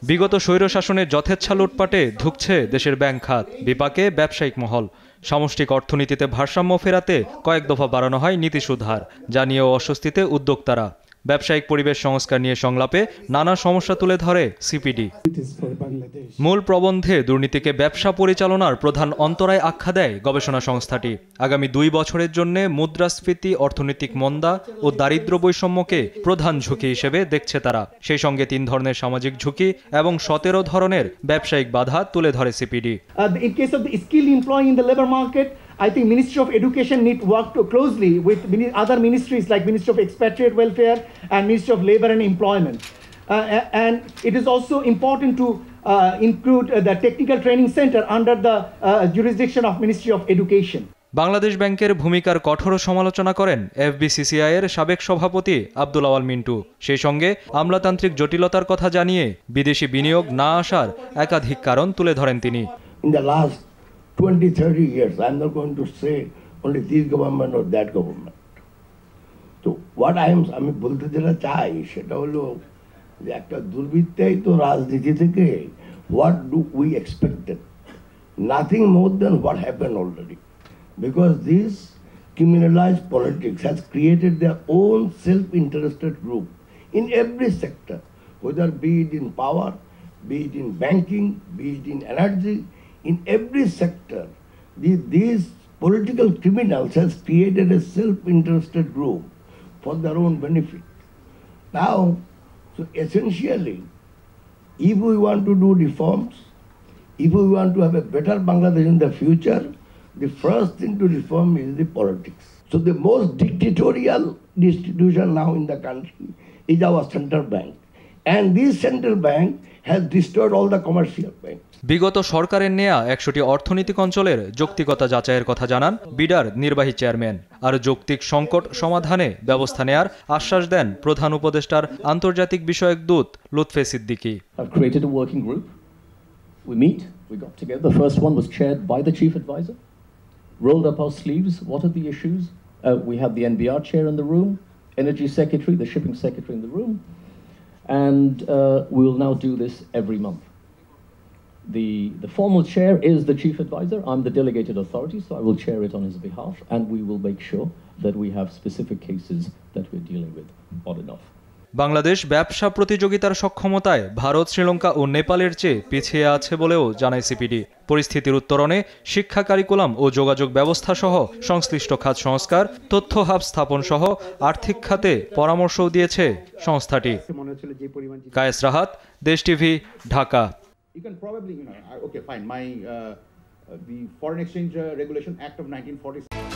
বিগত স্বৈরশাসনের যথেচ্ছা লুটপাটে ধুঁকছে দেশের ব্যাংক খাত, বিপাকে ব্যবসায়িক মহল। সামষ্টিক অর্থনীতিতে ভারসাম্য ফেরাতে কয়েক দফা বাড়ানো হয় নীতি সুদ হার, যা নিয়েও অস্বস্তিতে উদ্যোক্তারা। ব্যবসায়িক পরিবেশ সংস্কার নিয়ে সংলাপে নানা সমস্যা তুলে ধরে সিপিডি। মূল প্রবন্ধে দুর্নীতিকে ব্যবসা পরিচালনার প্রধান অন্তরায় আখ্যা দেয় গবেষণা সংস্থাটি। আগামী 2 বছরের জন্য মুদ্রাস্ফীতি, অর্থনৈতিক মন্দা ও দারিদ্র্য বৈষম্যকে প্রধান ঝুঁকি হিসেবে দেখছে তারা। সেই সঙ্গে 3 ধরনের সামাজিক ঝুঁকি এবং 17 ধরনের ব্যবসায়িক বাধা তুলে ধরে CPD. In case of the skilled employee in the labor market, I think Ministry of Education need to work closely with other ministries like Ministry of Expatriate Welfare and Ministry of Labour and Employment. And it is also important to include the Technical Training Center under the jurisdiction of Ministry of Education. Bangladesh ব্যাংকের ভূমিকার কঠোর সমালোচনা করেন FBCCI এর সাবেক সভাপতি আব্দুল আওয়াল মিন্টু। সেই সঙ্গে আমলাতান্ত্রিক জটিলতার কথা জানিয়ে বিদেশি বিনিয়োগ না আসার একাধিক কারণ তুলে ধরেন তিনি। In the last 20-30 years, I'm not going to say only this government or that government. So what আমি বলতে যেটা চাই সেটা হলো যে একটা দুর্বৃত্তাই তো রাজনীতি থেকে what do we expected? Nothing more than what happened already. Because this criminalized politics has created their own self-interested group in every sector, whether be it in power, be it in banking, be it in energy, in every sector. These political criminals has created a self-interested group for their own benefit. Now, so essentially, if we want to do reforms, if we want to have a better Bangladesh in the future, the first thing to reform is the politics. So the most dictatorial institution now in the country is our central bank. And this central bank has destroyed all the commercial banks. বিগত সরকারের নেয়া 100টি অর্থনৈতিক অঞ্চলের যৌক্তিকতা যাচাইয়ের কথা জানান বিডার নির্বাহী চেয়ারম্যান। আর যৌক্তিক সংকট সমাধানে ব্যবস্থা নেয়ার আশ্বাস দেন প্রধান উপদেষ্টার আন্তর্জাতিক বিষয়ক দূত Lutfe Siddiqui. I've created a working group. We meet, we got together. The first one was chaired by the chief advisor. Rolled up our sleeves. What are the issues? We have the NBR chair in the room, energy secretary, the shipping secretary in the room, and we will now do this every month. The formal chair is the chief advisor. I'm the delegated authority, so I will chair it on his behalf, and we will make sure that we have specific cases that we're dealing with on and off. Bangladesh ব্যবসা প্রতিযোগিতার সক্ষমতায় ভারত, শ্রীলঙ্কা ও নেপালের চেয়ে পিছিয়ে আছে বলেও জানায় CPD. পরিস্থিতির উত্তরণে শিক্ষা কারিকুলাম ও যোগাযোগ ব্যবস্থা সহ সংশ্লিষ্ট খাত সংস্কার, তথ্য হাব স্থাপন সহ আর্থিক খাতে পরামর্শও দিয়েছে সংস্থাটি। কায়েস রাহাত, দেশ TV, Dhaka. You can probably, okay, fine. The Foreign Exchange Regulation Act of 1946.